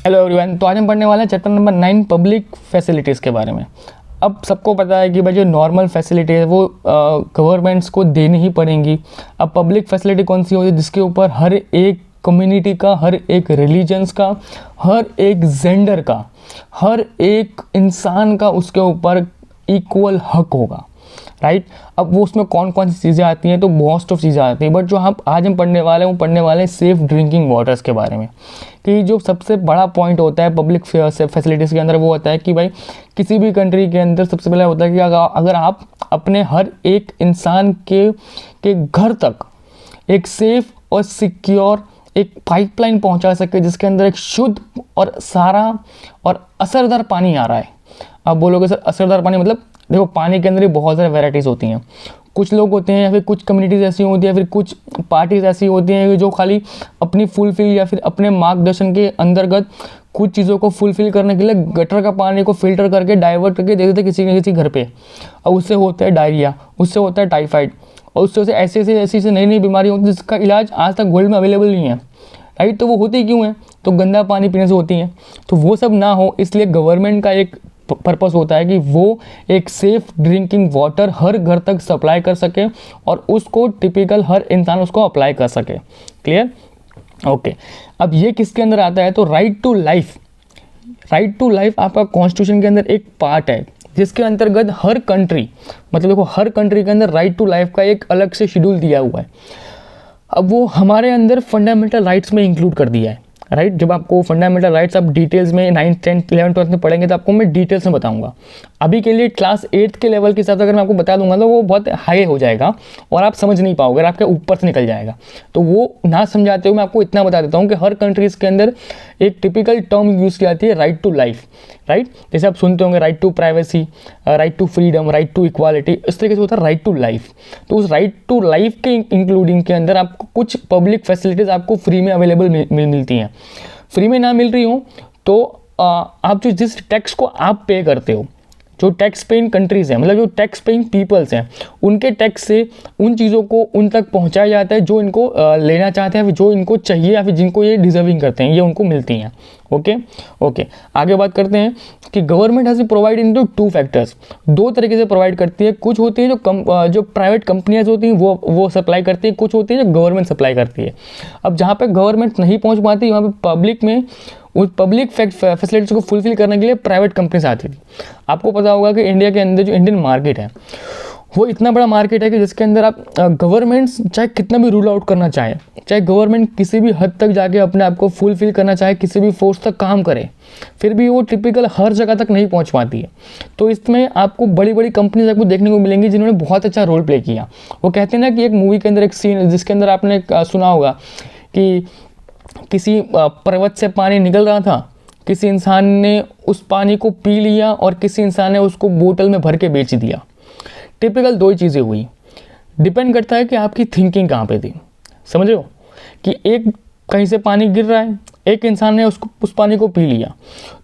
Hello everyone, तो आज हम पढ़ने वाले हैं चैप्टर नंबर 9 पब्लिक फैसिलिटीज़ के बारे में। अब सबको पता है कि भाई जो नॉर्मल फैसिलिटी है वो गवर्नमेंट्स को देनी ही पड़ेंगी। अब पब्लिक फैसिलिटी कौन सी होती है? जिसके ऊपर हर एक कम्युनिटी का, हर एक रिलीजन्स का, हर एक जेंडर का, हर एक इंसान का उसके ऊपर इक्वल हक होगा, राइट। अब वो उसमें कौन कौन सी चीज़ें आती हैं, तो मोस्ट ऑफ चीज़ें आती हैं, बट जो आज हम पढ़ने वाले हैं वो पढ़ने वाले हैं सेफ़ ड्रिंकिंग वाटर्स के बारे में। कि जो सबसे बड़ा पॉइंट होता है पब्लिक फैसिलिटीज़ के अंदर वो होता है कि भाई किसी भी कंट्री के अंदर सबसे पहले होता है कि अगर आप अपने हर एक इंसान के घर तक एक सेफ़ और सिक्योर एक पाइपलाइन पहुंचा सके जिसके अंदर एक शुद्ध और सारा और असरदार पानी आ रहा है। आप बोलोगे सर असरदार पानी मतलब? देखो, पानी के अंदर ही बहुत सारी वैराइटीज़ होती हैं। कुछ लोग होते हैं या फिर कुछ कम्युनिटीज़ ऐसी होती हैं, फिर कुछ पार्टीज़ ऐसी होती हैं जो खाली अपनी फुलफिल या फिर अपने मार्गदर्शन के अंतर्गत कुछ चीज़ों को फुलफिल करने के लिए गटर का पानी को फिल्टर करके डाइवर्ट करके दे देते किसी न किसी घर पे, और उससे होता है डायरिया, उससे होता है टाइफाइड, और उससे ऐसी नई नई बीमारी होती है जिसका इलाज आज तक वर्ल्ड में अवेलेबल नहीं है, राइट। तो वो होती क्यों है? तो गंदा पानी पीने से होती हैं। तो वो सब ना हो इसलिए गवर्नमेंट का एक पर्पस होता है कि वो एक सेफ़ ड्रिंकिंग वाटर हर घर तक सप्लाई कर सके और उसको टिपिकल हर इंसान उसको अप्लाई कर सके। क्लियर? ओके। अब ये किसके अंदर आता है? तो right to life. Right to life आपका कॉन्स्टिट्यूशन के अंदर एक पार्ट है जिसके अंतर्गत हर कंट्री, मतलब देखो हर कंट्री के अंदर राइट टू लाइफ का एक अलग से शेड्यूल दिया हुआ है। अब वो हमारे अंदर फंडामेंटल राइट्स में इंक्लूड कर दिया है, राइट। जब आपको फंडामेंटल राइट्स आप डिटेल्स में 9th 10th 11th 12th में पढ़ेंगे तो आपको मैं डिटेल्स में बताऊंगा। अभी के लिए क्लास 8th के लेवल के हिसाब से अगर मैं आपको बता दूंगा तो वो बहुत हाई हो जाएगा और आप समझ नहीं पाओगे, आपके ऊपर से निकल जाएगा। तो वो ना समझाते हुए मैं आपको इतना बता देता हूँ कि हर कंट्रीज़ के अंदर एक टिपिकल टर्म यूज़ की जाती है राइट टू लाइफ, राइट। जैसे आप सुनते होंगे right to privacy, right to freedom, right to equality, इस तरीके से होता है राइट टू लाइफ। तो उस राइट टू लाइफ के इंक्लूडिंग के अंदर आपको कुछ पब्लिक फैसिलिटीज़ आपको फ्री में अवेलेबल मिलती हैं। फ्री में ना मिल रही हो तो आप जिस टैक्स को आप पे करते हो, जो टैक्स पेइंग कंट्रीज़ हैं, मतलब जो टैक्स पेइंग पीपल्स हैं, उनके टैक्स से उन चीज़ों को उन तक पहुंचाया जाता है जो इनको लेना चाहते हैं, जो इनको चाहिए या फिर जिनको ये डिजर्विंग करते हैं, ये उनको मिलती हैं। ओके। आगे बात करते हैं कि government has provide in two factors, दो तरीके से प्रोवाइड करती है। कुछ होती है जो प्राइवेट कंपनियाँ होती हैं वो सप्लाई करती है, कुछ होती है जो गवर्नमेंट सप्लाई करती है। अब जहाँ पे गवर्नमेंट नहीं पहुँच पाती वहाँ पे पब्लिक में उस पब्लिक फैसिलिटीज़ को फुलफिल करने के लिए प्राइवेट कंपनीज आती थी। आपको पता होगा कि इंडिया के अंदर जो इंडियन मार्केट है वो इतना बड़ा मार्केट है कि जिसके अंदर आप गवर्नमेंट्स चाहे कितना भी रूल आउट करना चाहे, चाहे गवर्नमेंट किसी भी हद तक जाके अपने आप को फुलफिल करना चाहे, किसी भी फोर्स तक काम करे, फिर भी वो टिपिकल हर जगह तक नहीं पहुंच पाती है। तो इसमें आपको बड़ी बड़ी कंपनीज आपको देखने को मिलेंगी जिन्होंने बहुत अच्छा रोल प्ले किया। वो कहते हैं ना कि एक मूवी के अंदर एक सीन जिसके अंदर आपने सुना होगा कि किसी पर्वत से पानी निकल रहा था, किसी इंसान ने उस पानी को पी लिया और किसी इंसान ने उसको बोतल में भर के बेच दिया। टिपिकल दो ही चीज़ें हुई। डिपेंड करता है कि आपकी थिंकिंग कहाँ पे थी। समझ रहे हो कि एक कहीं से पानी गिर रहा है, एक इंसान ने उस पानी को पी लिया,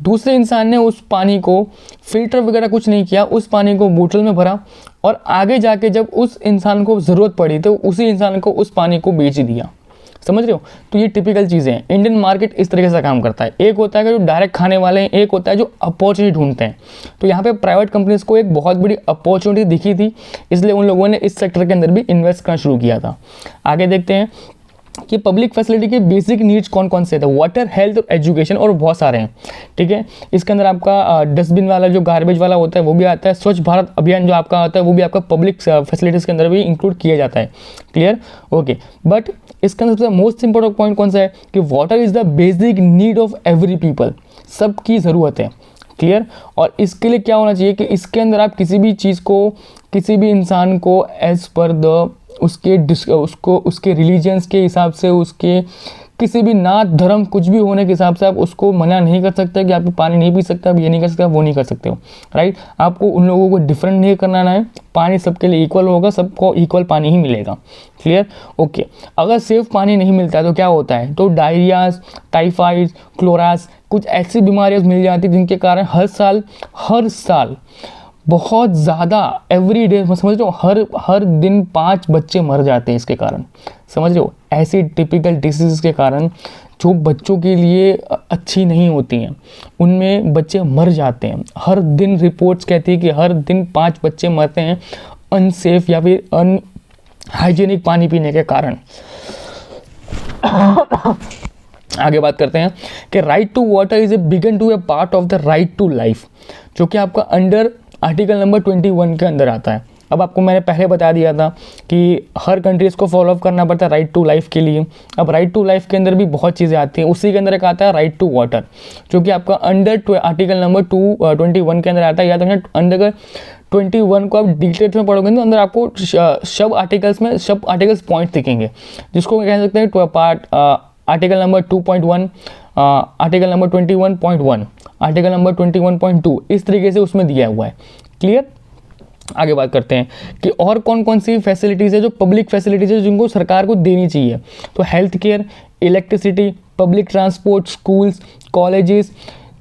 दूसरे इंसान ने उस पानी को फिल्टर वगैरह कुछ नहीं किया, उस पानी को बोतल में भरा और आगे जाके जब उस इंसान को ज़रूरत पड़ी तो उसी इंसान को उस पानी को बेच दिया। समझ रहे हो? तो ये टिपिकल चीज़ें हैं। इंडियन मार्केट इस तरीके से काम करता है। एक होता है कि जो डायरेक्ट खाने वाले हैं, एक होता है जो अपॉर्चुनिटी ढूंढते हैं। तो यहाँ पे प्राइवेट कंपनीज को एक बहुत बड़ी अपॉर्चुनिटी दिखी थी, इसलिए उन लोगों ने इस सेक्टर के अंदर भी इन्वेस्ट करना शुरू किया था। आगे देखते हैं कि पब्लिक फैसिलिटी के बेसिक नीड्स कौन कौन से थे। वाटर, हेल्थ और एजुकेशन, और बहुत सारे हैं, ठीक है। इसके अंदर आपका डस्टबिन वाला जो गार्बेज वाला होता है वो भी आता है। स्वच्छ भारत अभियान जो आपका आता है वो भी आपका पब्लिक फैसिलिटीज़ के अंदर भी इंक्लूड किया जाता है। क्लियर? ओके। बट इसके अंदर सबसे मोस्ट इंपॉर्टेंट पॉइंट कौन सा है कि water is the basic need of every people, सबकी ज़रूरत है। क्लियर? और इसके लिए क्या होना चाहिए कि इसके अंदर आप किसी भी चीज़ को, किसी भी इंसान को एज पर द उसके रिलीजन्स के हिसाब से, उसके किसी भी नात धर्म कुछ भी होने के हिसाब से आप उसको मना नहीं कर सकते कि आप पानी नहीं पी सकते, आप ये नहीं कर सकते, आप वो नहीं कर सकते हो, राइट। आपको उन लोगों को डिफरेंट नहीं करना है। पानी सबके लिए इक्वल होगा, सबको इक्वल पानी ही मिलेगा। क्लियर? ओके। अगर सेफ पानी नहीं मिलता है तो क्या होता है? तो डायरियाज, टाइफाइड, क्लोरास, कुछ ऐसी बीमारियाँ मिल जाती जिनके कारण हर साल बहुत ज़्यादा एवरी डे, समझ रहे हो, हर दिन 5 बच्चे मर जाते हैं इसके कारण। समझ रहे हो? ऐसी टिपिकल डिसीज़ के कारण जो बच्चों के लिए अच्छी नहीं होती हैं, उनमें बच्चे मर जाते हैं। हर दिन रिपोर्ट्स कहती है कि हर दिन 5 बच्चे मरते हैं अनसेफ या फिर हाइजीनिक पानी पीने के कारण। आगे बात करते हैं कि right to water is a begun to a part of the right to life, जो कि आपका अंडर आर्टिकल नंबर 21 के अंदर आता है। अब आपको मैंने पहले बता दिया था कि हर कंट्रीज़ को फॉलो अप करना पड़ता है राइट टू लाइफ के लिए। अब राइट टू लाइफ के अंदर भी बहुत चीज़ें आती हैं, उसी के अंदर एक आता है राइट टू वाटर, जो कि आपका अंडर आर्टिकल नंबर 21 के अंदर आता है। याद रखना, अंडर 21 को आप डिटेल्स में पढ़ोगे तो अंदर आपको सब आर्टिकल्स पॉइंट दिखेंगे, जिसको कह सकते हैं part article number 2.1, article number 21.1, article number 21.2, इस तरीके से उसमें दिया हुआ है। क्लियर। आगे बात करते हैं कि और कौन कौन सी फैसिलिटीज़ है जो पब्लिक फैसिलिटीज़ है जिनको सरकार को देनी चाहिए। तो health care, electricity, public transport, schools, colleges,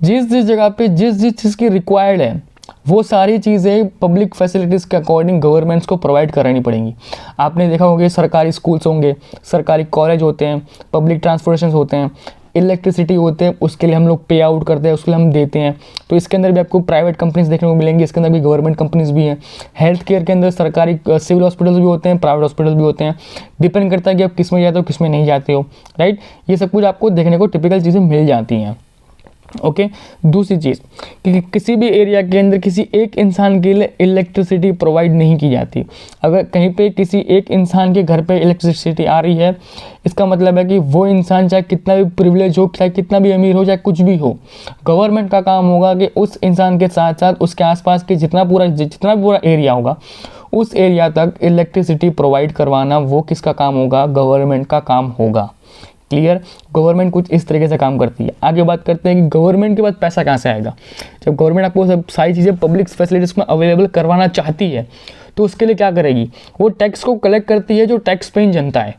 जिस जगह पे जिस चीज़ की रिक्वायर्ड है वो सारी चीज़ें पब्लिक फैसिलिटीज़ के अकॉर्डिंग गवर्नमेंट्स को प्रोवाइड करानी पड़ेंगी। आपने देखा होगा सरकारी स्कूल्स होंगे, सरकारी कॉलेज होते हैं, पब्लिक ट्रांसपोर्टेशन होते हैं, इलेक्ट्रिसिटी होते हैं, उसके लिए हम लोग पे आउट करते हैं, उसके लिए हम देते हैं। तो इसके अंदर भी आपको प्राइवेट कंपनीज देखने को मिलेंगी, इसके अंदर भी गवर्नमेंट कंपनीज भी हैं। हेल्थ केयर के अंदर सरकारी सिविल हॉस्पिटल्स भी होते हैं, प्राइवेट हॉस्पिटल्स भी होते हैं। डिपेंड करता है कि आप किस में जाते हो, किस में नहीं जाते हो, राइट। ये सब कुछ आपको देखने को टिपिकल चीज़ें मिल जाती हैं। ओके। दूसरी चीज़ कि किसी भी एरिया के अंदर किसी एक इंसान के लिए इलेक्ट्रिसिटी प्रोवाइड नहीं की जाती। अगर कहीं पे किसी एक इंसान के घर पे इलेक्ट्रिसिटी आ रही है, इसका मतलब है कि वो इंसान चाहे कितना भी प्रिविलेज हो, चाहे कितना भी अमीर हो, चाहे कुछ भी हो, गवर्नमेंट का काम होगा कि उस इंसान के साथ साथ उसके आसपास के जितना पूरा एरिया होगा उस एरिया तक इलेक्ट्रिसिटी प्रोवाइड करवाना वो किसका काम होगा? गवर्नमेंट का काम होगा। क्लियर। गवर्नमेंट कुछ इस तरीके से काम करती है। आगे बात करते हैं कि गवर्नमेंट के पास पैसा कहाँ से आएगा। जब गवर्नमेंट आपको सब सारी चीज़ें पब्लिक फैसिलिटीज़ में अवेलेबल करवाना चाहती है तो उसके लिए क्या करेगी? वो टैक्स को कलेक्ट करती है, जो टैक्स पेइंग जनता है,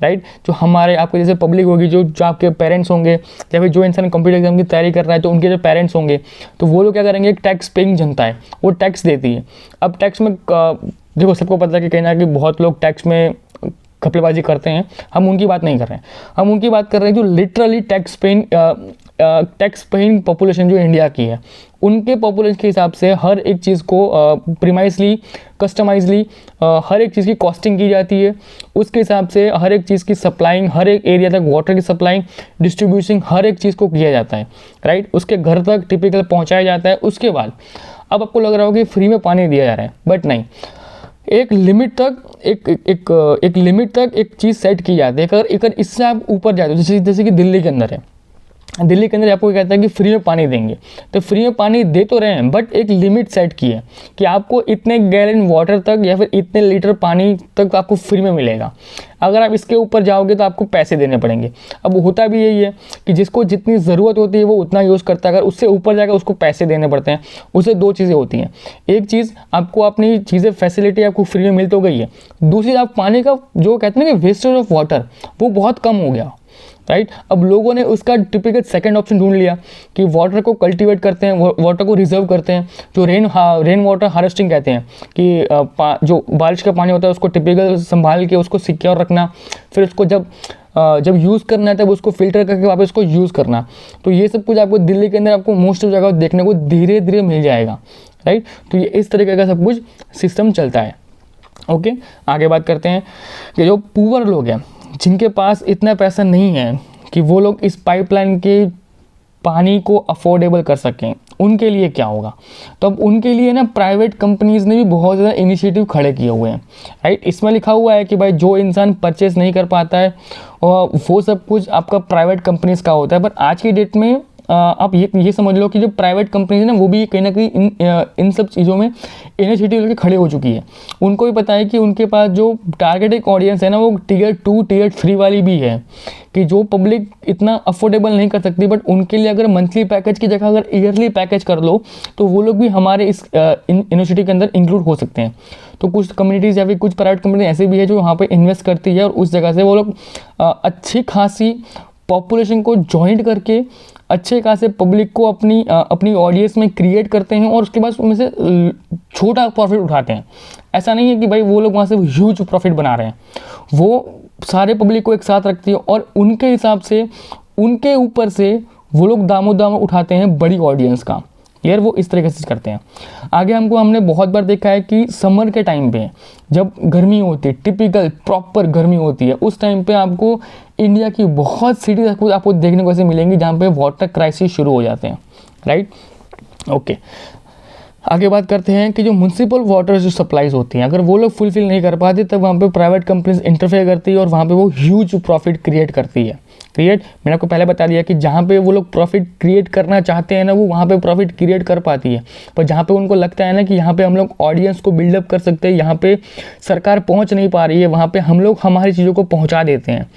राइट। जो हमारे आपके जैसे पब्लिक होगी, जो आपके पेरेंट्स होंगे, या फिर जो इंसान कंप्यूटर एग्जाम की तैयारी कर रहा है तो उनके जो पेरेंट्स होंगे, तो वो लोग क्या करेंगे? एक टैक्स पेइंग जनता है, वो टैक्स देती है। अब टैक्स में देखो सबको पता है कि कहीं ना कहीं बहुत लोग टैक्स में घपलेबाजी करते हैं, हम उनकी बात नहीं कर रहे हैं। हम उनकी बात कर रहे हैं जो लिटरली टैक्स पेइंग पॉपुलेशन जो इंडिया की है, उनके पॉपुलेशन के हिसाब से हर एक चीज़ को प्रीमाइसली, कस्टमाइजली हर एक चीज़ की कॉस्टिंग की जाती है। उसके हिसाब से हर एक चीज़ की सप्लाइंग, हर एक एरिया तक वाटर की सप्लाइंग, डिस्ट्रीब्यूशन, हर एक चीज़ को किया जाता है, राइट। उसके घर तक टिपिकल पहुँचाया जाता है। उसके बाद अब आपको लग रहा हो कि फ्री में पानी दिया जा रहा है, बट नहीं, एक लिमिट तक एक लिमिट तक एक चीज़ सेट की जाती है। अगर इससे आप ऊपर जाते हो, जैसे कि दिल्ली के अंदर है, दिल्ली के अंदर आपको कहता है कि फ्री में पानी देंगे, तो फ्री में पानी दे तो रहे हैं, बट एक लिमिट सेट की है कि आपको इतने गैलन वाटर तक या फिर इतने लीटर पानी तक आपको फ्री में मिलेगा। अगर आप इसके ऊपर जाओगे तो आपको पैसे देने पड़ेंगे। अब होता भी यही है कि जिसको जितनी ज़रूरत होती है वो उतना यूज़ करता है, अगर उससे ऊपर जाकर उसको पैसे देने पड़ते हैं। उससे दो चीज़ें होती हैं, एक चीज़ आपको अपनी चीज़ें फैसिलिटी आपको फ्री में मिल तो गई है, दूसरी आप पानी का जो कहते हैं ना कि वेस्टेज ऑफ वाटर वो बहुत कम हो गया, राइट। अब लोगों ने उसका टिपिकल सेकंड ऑप्शन ढूंढ लिया कि वाटर को कल्टीवेट करते हैं, वाटर को रिजर्व करते हैं, जो रेन वाटर हार्वेस्टिंग कहते हैं कि जो बारिश का पानी होता है उसको टिपिकल संभाल के उसको सिक्योर रखना, फिर उसको जब यूज़ करना है तब उसको फिल्टर करके वापस उसको यूज़ करना। तो ये सब कुछ आपको दिल्ली के अंदर आपको मोस्ट ऑफ जगह देखने को धीरे धीरे मिल जाएगा, राइट। तो ये इस तरीके का सब कुछ सिस्टम चलता है। ओके। आगे बात करते हैं कि जो पुअर लोग हैं, जिनके पास इतना पैसा नहीं है कि वो लोग इस पाइपलाइन के पानी को अफोर्डेबल कर सकें, उनके लिए क्या होगा? तो अब उनके लिए ना प्राइवेट कंपनीज़ ने भी बहुत ज़्यादा इनिशिएटिव खड़े किए हुए हैं, राइट। इसमें लिखा हुआ है कि भाई जो इंसान परचेस नहीं कर पाता है और वो सब कुछ आपका प्राइवेट कंपनीज़ का होता है। पर आज की डेट में आप ये समझ लो कि जो प्राइवेट कंपनीज है ना वो भी कहीं ना कहीं इन सब चीज़ों में इनिशिएटिव लेके खड़े हो चुकी है। उनको भी पता है कि उनके पास जो टारगेटेड ऑडियंस है ना वो टियर 2 टियर 3 वाली भी है, कि जो पब्लिक इतना अफोर्डेबल नहीं कर सकती, बट उनके लिए अगर मंथली पैकेज की जगह अगर ईयरली पैकेज कर लो तो वो लोग भी हमारे इस इनिशिएटिव के अंदर इंक्लूड हो सकते हैं। तो कुछ कम्युनिटीज़ या फिर कुछ प्राइवेट कंपनी ऐसे भी है जो वहाँ पर इन्वेस्ट करती है और उस जगह से वो लोग अच्छी खासी पॉपुलेशन को जॉइंट करके अच्छे खासे पब्लिक को अपनी ऑडियंस में क्रिएट करते हैं और उसके बाद उनमें से छोटा प्रॉफिट उठाते हैं। ऐसा नहीं है कि भाई वो लोग वहाँ से ह्यूज प्रॉफिट बना रहे हैं, वो सारे पब्लिक को एक साथ रखती है और उनके हिसाब से उनके ऊपर से वो लोग दामों उठाते हैं बड़ी ऑडियंस का। यार वो इस तरीके से करते हैं। आगे हमने बहुत बार देखा है कि समर के टाइम पे जब गर्मी होती है, टिपिकल प्रॉपर गर्मी होती है, उस टाइम पे आपको इंडिया की बहुत सिटीज आपको देखने को ऐसे मिलेंगी जहाँ पे वाटर क्राइसिस शुरू हो जाते हैं, राइट। ओके, आगे बात करते हैं कि जो म्युनिसिपल वाटर जो सप्लाईज होती हैं, अगर वो लोग फुलफिल नहीं कर पाते तब वहाँ पे प्राइवेट कंपनीज इंटरफेयर करती है और वहाँ पे वो ह्यूज प्रॉफिट क्रिएट करती है। मैंने आपको पहले बता दिया कि जहाँ पे वो लोग प्रॉफिट क्रिएट करना चाहते हैं ना, वो वहाँ पे प्रॉफिट क्रिएट कर पाती है, पर जहाँ पे उनको लगता है ना कि यहाँ पे हम लोग ऑडियंस को बिल्डअप कर सकते हैं, यहाँ पे सरकार पहुँच नहीं पा रही है, वहाँ पे हम लोग हमारी चीज़ों को पहुँचा देते हैं।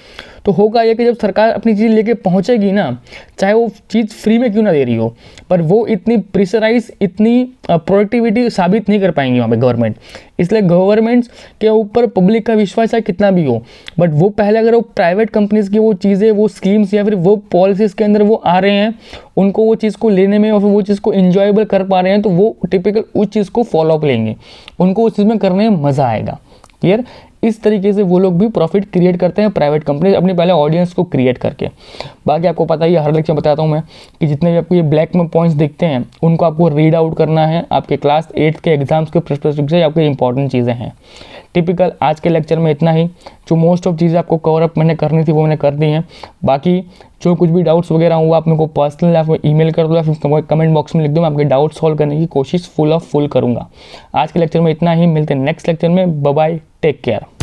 तो होगा ये कि जब सरकार अपनी चीज़ लेके पहुँचेगी ना, चाहे वो चीज़ फ्री में क्यों ना दे रही हो, पर वो इतनी प्रेशराइज, इतनी प्रोडक्टिविटी साबित नहीं कर पाएंगी वहाँ पे गवर्नमेंट। इसलिए गवर्नमेंट्स के ऊपर पब्लिक का विश्वास है कितना भी हो, बट वो पहले अगर वो प्राइवेट कंपनीज़ की वो चीज़ें, वो स्कीम्स या फिर वो पॉलिसीज़ के अंदर वो आ रहे हैं, उनको वो चीज़ को लेने में और फिर वो चीज़ को इंजॉयबल कर पा रहे हैं, तो वो टिपिकल उस चीज़ को फॉलो अप लेंगे, उनको उस चीज़ में करने में मज़ा आएगा। क्लियर। इस तरीके से वो लोग भी प्रॉफिट क्रिएट करते हैं, प्राइवेट कंपनी अपने पहले ऑडियंस को क्रिएट करके। बाकी आपको पता ही है, हर लेक्चर बताता हूँ मैं कि जितने भी आपको ये ब्लैक में पॉइंट्स दिखते हैं उनको आपको रीड आउट करना है। आपके क्लास 8 के एग्जाम्स के पर्सपेक्टिव से आपकी इंपॉर्टेंट चीज़ें हैं। टिपिकल आज के लेक्चर में इतना ही। जो मोस्ट ऑफ चीज़ें आपको कवर अप मैंने करनी थी वो मैंने कर दी हैं। बाकी जो कुछ भी डाउट्स वगैरह हुआ आप मेरे को पर्सनल आप ईमेल कर दो या फिर कमेंट बॉक्स में लिख दो, मैं आपके डाउट सॉल्व करने की कोशिश फुल करूँगा। आज के लेक्चर में इतना ही, मिलते हैं नेक्स्ट लेक्चर में। Bye bye, take care.